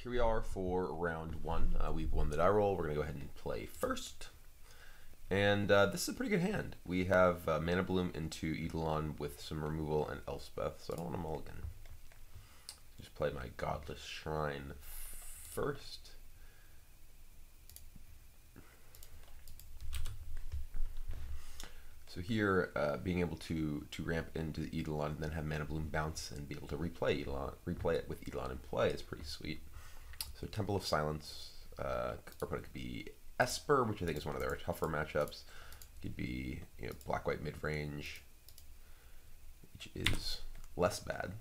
here we are for round one. We've won the die roll. We're going to go ahead and play first. And this is a pretty good hand. We have Mana Bloom into Eidolon with some removal and Elspeth, so I don't want to mulligan. Just play my Godless Shrine first. So here, being able to ramp into the Eidolon and then have Mana Bloom bounce and be able to replay it with Eidolon in play is pretty sweet. So Temple of Silence, our opponent could be Esper, which I think is one of their tougher matchups. Could be black-white mid-range, which is less bad.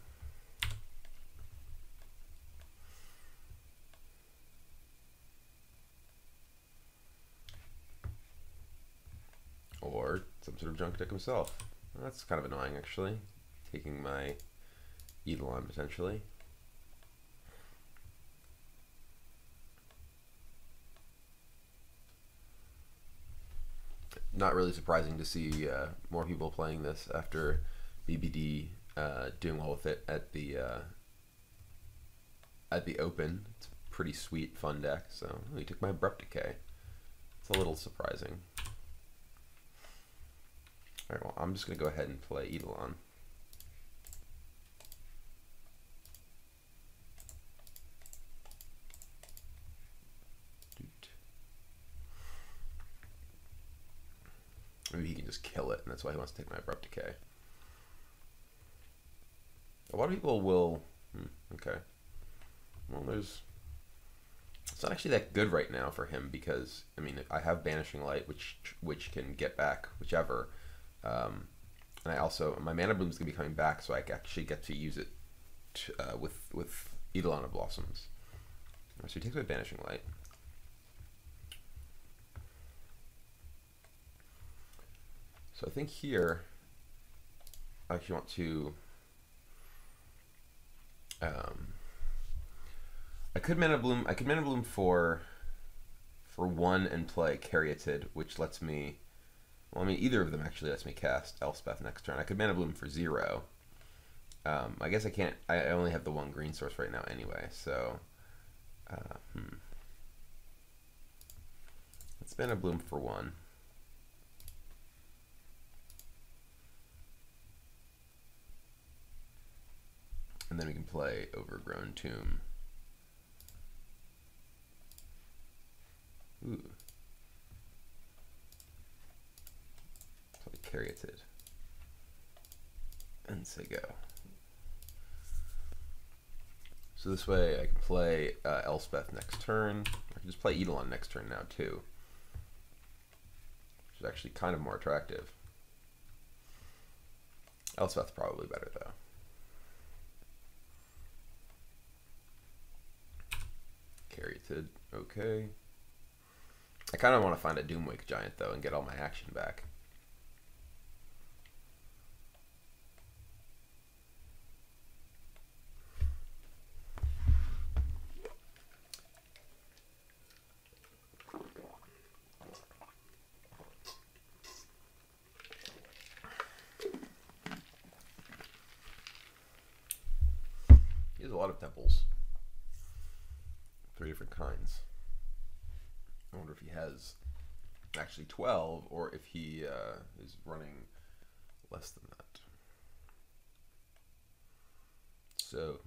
Or some sort of junk deck himself. Well, that's kind of annoying, actually. Taking my Eidolon, potentially. Not really surprising to see more people playing this after BBD doing well with it at the Open. It's a pretty sweet, fun deck. So he took my Abrupt Decay. It's a little surprising. All right, well, I'm just going to go ahead and play Eidolon. Maybe he can just kill it, and that's why he wants to take my Abrupt Decay. A lot of people will... okay. Well, it's not actually that good right now for him because, I mean, I have Banishing Light, which can get back whichever. And I also, my Mana Bloom is going to be coming back, so I actually get to use it with Eidolon of Blossoms. So he takes my Banishing Light. So I think here, I actually want to, I could Mana Bloom for one and play Caryatid, which lets me, well, I mean, either of them actually lets me cast Elspeth next turn. I could Mana Bloom for 0. I guess I can't, I only have the one green source right now anyway, so, let's Mana Bloom for 1. And then we can play Overgrown Tomb. Ooh. Play Caryatid. And say go. So this way I can play Elspeth next turn. I can just play Eidolon next turn now too. Which is actually kind of more attractive. Elspeth's probably better though. Caryatid, okay. I kind of want to find a Doomwake Giant though and get all my action back. He has a lot of temples. 3 different kinds. I wonder if he has actually 12 or if he is running less than that. So,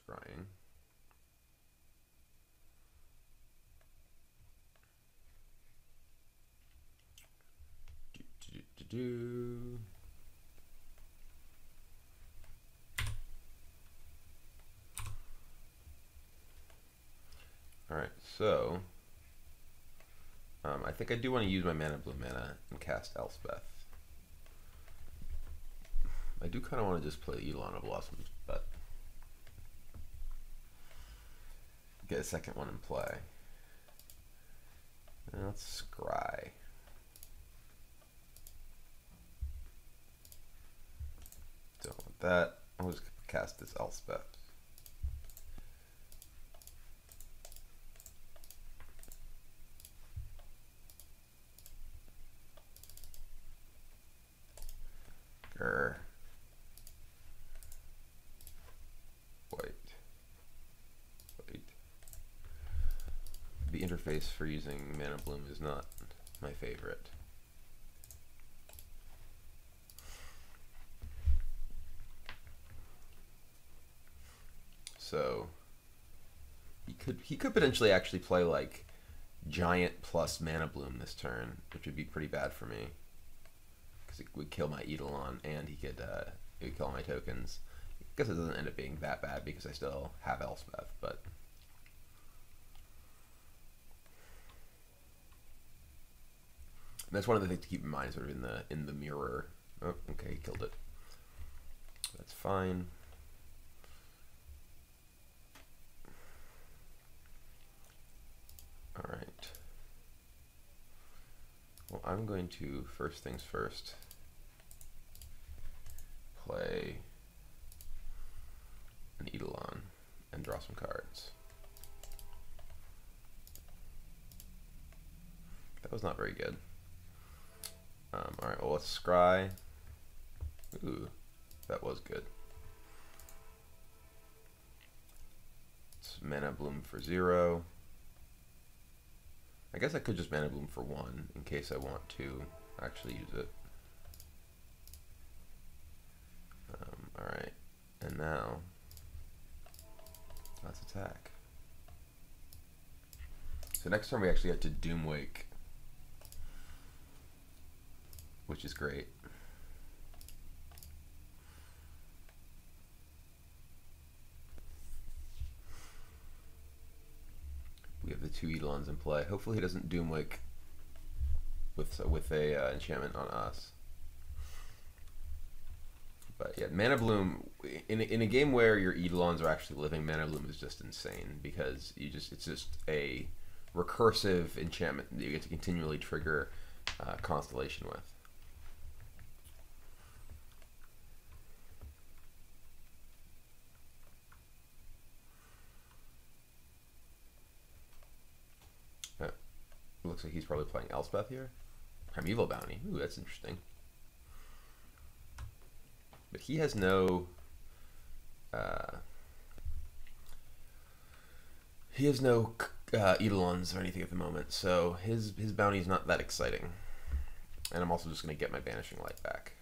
scrying. Do. Alright, so I think I do want to use my Mana Bloom mana and cast Elspeth. I do kind of want to just play Eidolon of Blossoms, but get a second one in play. And let's scry. Don't want that. I'll just cast this Elspeth. White. interface for using Mana Bloom is not my favorite. So he could potentially actually play like Giant plus Mana Bloom this turn, which would be pretty bad for me because it would kill my Eidolon and he could it would kill my tokens. I guess it doesn't end up being that bad because I still have Elspeth, but that's one of the things to keep in mind, sort of in the mirror. Oh, okay, he killed it. That's fine. All right. Well, I'm going to first things first. Play an Eidolon and draw some cards. That was not very good. Alright, well, let's scry. Ooh, that was good. It's Mana Bloom for 0. I guess I could just Mana Bloom for 1 in case I want to actually use it. Alright, and now let's attack. So next turn we actually get to Doomwake, which is great. We have the 2 Eidolons in play. Hopefully he doesn't Doomwake with a enchantment on us. But yeah, Mana Bloom in a game where your Eidolons are actually living, Mana Bloom is just insane because it's just a recursive enchantment that you get to continually trigger Constellation with. Looks like he's probably playing Elspeth here. Primeval Bounty. Ooh, that's interesting. But he has no Eidolons or anything at the moment, so his bounty is not that exciting. And I'm also just going to get my Banishing Light back.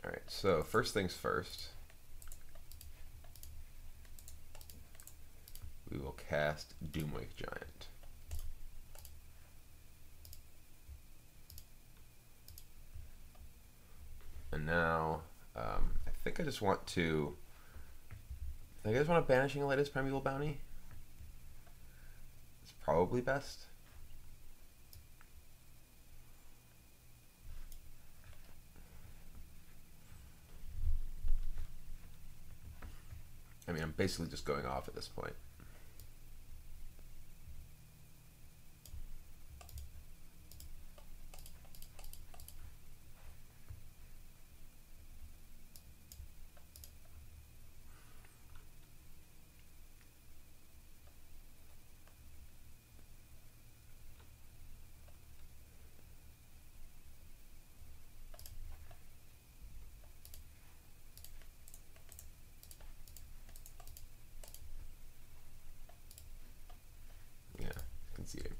Alright, so first things first. We will cast Doomwake Giant. And now, I think I just want to. I think I just want to Banishing Light as Primeval Bounty. It's probably best. I mean, I'm basically just going off at this point.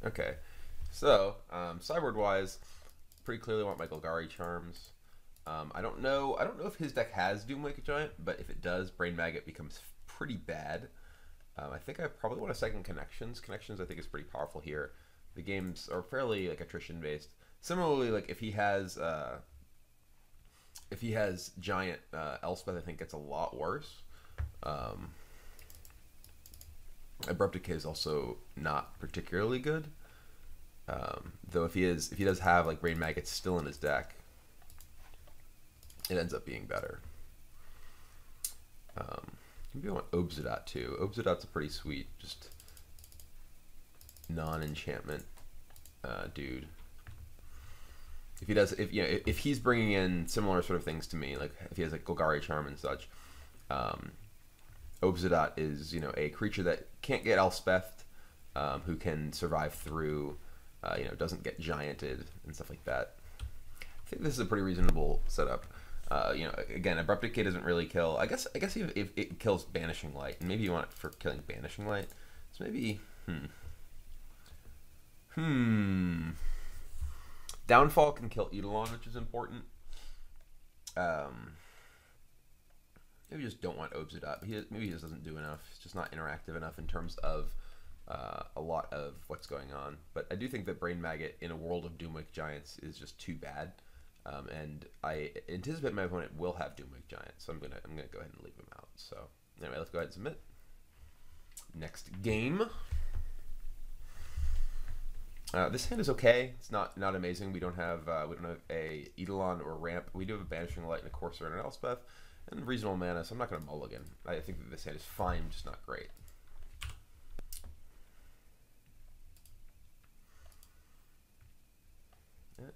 Okay, so sideboard-wise, pretty clearly want my Golgari Charms. I don't know if his deck has Doomwake Giant, but if it does, Brain Maggot becomes pretty bad. I think I probably want a second Connections. Connections I think is pretty powerful here. The games are fairly like attrition based. Similarly, like if he has Giant, Elspeth I think gets a lot worse. Abrupt Decay is also not particularly good. Though if he does have like Brain Maggots still in his deck, it ends up being better. Maybe I want Obsidian too. Obsidian's a pretty sweet, just non-enchantment dude. If he's bringing in similar sort of things to me, like if he has like Golgari Charm and such, Obsidian is a creature that can't get Elspeth, who can survive through, doesn't get gianted and stuff like that. I think this is a pretty reasonable setup. You know, again, Abrupt Decay doesn't really kill. I guess if it kills Banishing Light, and maybe you want it for killing Banishing Light, so maybe Downfall can kill Eidolon, which is important. Maybe you just don't want Obsidian. Maybe he just doesn't do enough. It's just not interactive enough in terms of a lot of what's going on. But I do think that Brain Maggot in a world of Doomwake Giants is just too bad. And I anticipate my opponent will have Doomwake Giants, so I'm gonna go ahead and leave him out. So anyway, let's go ahead and submit. Next game. This hand is okay. It's not amazing. We don't have a Eidolon or ramp. We do have a Banishing Light and a Courser and an Elspeth and reasonable mana, so I'm not going to mulligan. I think that this hand is fine, just not great.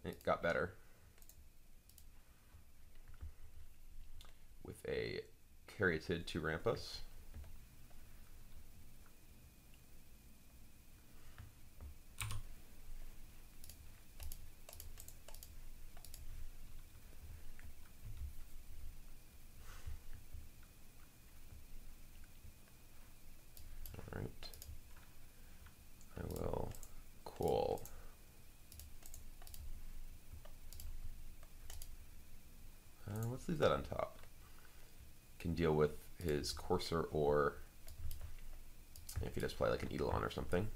It got better with a Caryatid to ramp us. Let's leave that on top. Can deal with his Courser, or if he does play like an Eidolon or something.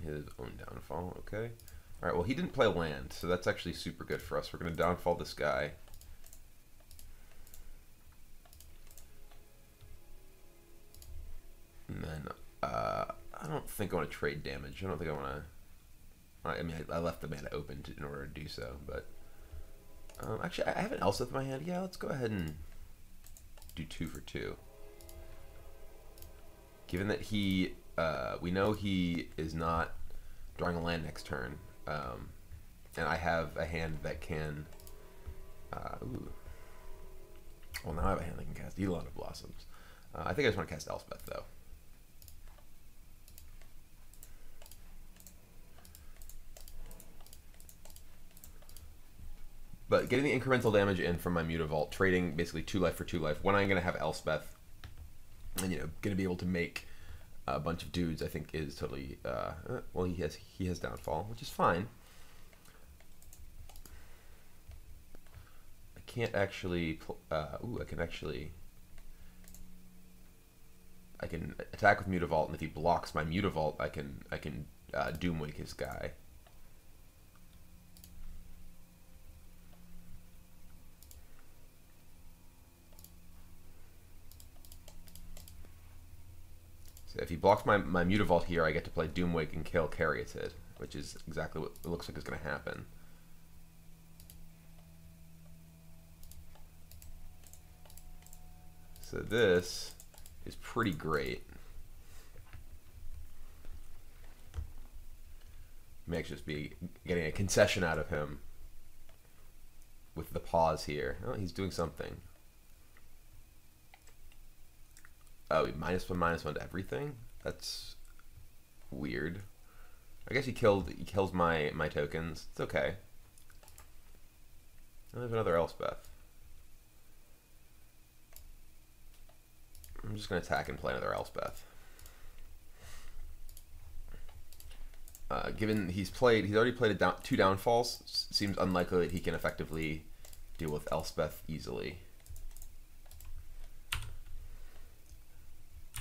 His own Downfall, okay. Alright, well he didn't play land, so that's actually super good for us. We're going to Downfall this guy. And then, I don't think I want to trade damage. I don't think I want to... I mean, I left the mana open in order to do so, but... actually, I have an Elspeth in my hand. Yeah, let's go ahead and do 2 for 2. Given that he... we know he is not drawing a land next turn, and I have a hand that can. Ooh. Well, now I have a hand that can cast Eidolon of Blossoms. I think I just want to cast Elspeth though. But getting the incremental damage in from my Mutavault, trading basically 2 life for 2 life. When I'm going to have Elspeth, and going to be able to make a bunch of dudes, I think is totally well, he has Downfall, which is fine. I can't actually ooh, I can attack with Mutavault, and if he blocks my Mutavault, I can Doomwake his guy. So if he blocks my Mutavault here, I get to play Doomwake and kill Caryatid, which is exactly what it looks like is going to happen. So this is pretty great. May actually just be getting a concession out of him with the pause here. Oh, he's doing something. Oh, -1/-1 to everything? That's weird. I guess he kills my tokens. It's okay. I have another Elspeth. I'm just gonna attack and play another Elspeth. Given he's already played 2 Downfalls, seems unlikely that he can effectively deal with Elspeth easily.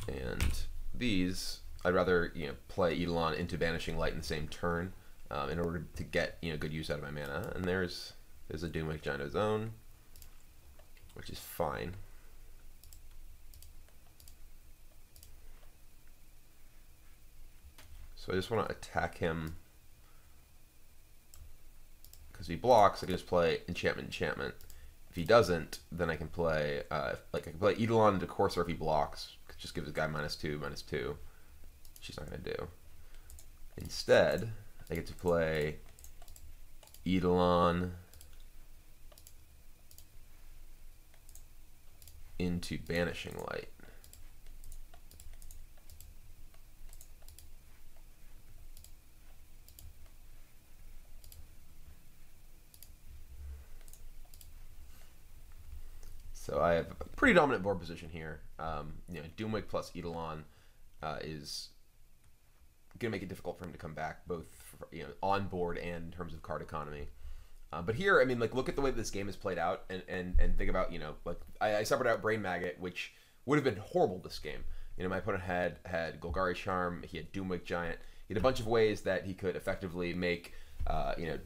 And these, I'd rather play Eidolon into Banishing Light in the same turn in order to get good use out of my mana. And there's a Doomwake Giant of his own, which is fine. So I just want to attack him because if he blocks, I can just play enchantment. If he doesn't, then I can play I can play Eidolon into Courser if he blocks. just gives a guy -2, -2. She's not going to do. Instead, I get to play Eidolon into Banishing Light. So I have a pretty dominant board position here. You know, Doomwig plus Eidolon is going to make it difficult for him to come back, both for, you know, on board and in terms of card economy. But here, I mean, like, look at the way this game is played out, and think about, you know, like, I separated out Brain Maggot, which would have been horrible this game. You know, my opponent had Golgari Charm, he had Doomwig Giant, he had a bunch of ways that he could effectively make, you know,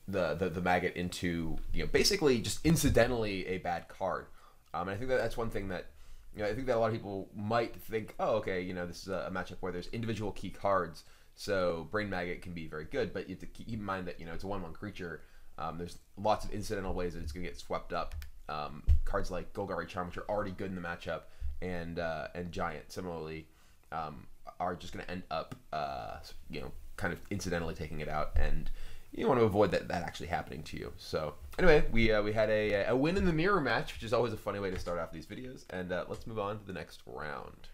the Maggot into, you know, basically just incidentally a bad card. And I think that that's one thing that, you know, I think that a lot of people might think, oh, okay, you know, this is a matchup where there's individual key cards, so Brain Maggot can be very good, but you have to keep in mind that, you know, it's a 1/1 creature. There's lots of incidental ways that it's going to get swept up. Cards like Golgari Charm, which are already good in the matchup, and Giant, similarly, are just going to end up, you know, kind of incidentally taking it out, and you want to avoid that actually happening to you. So anyway, we had a win in the mirror match, which is always a funny way to start off these videos, and let's move on to the next round.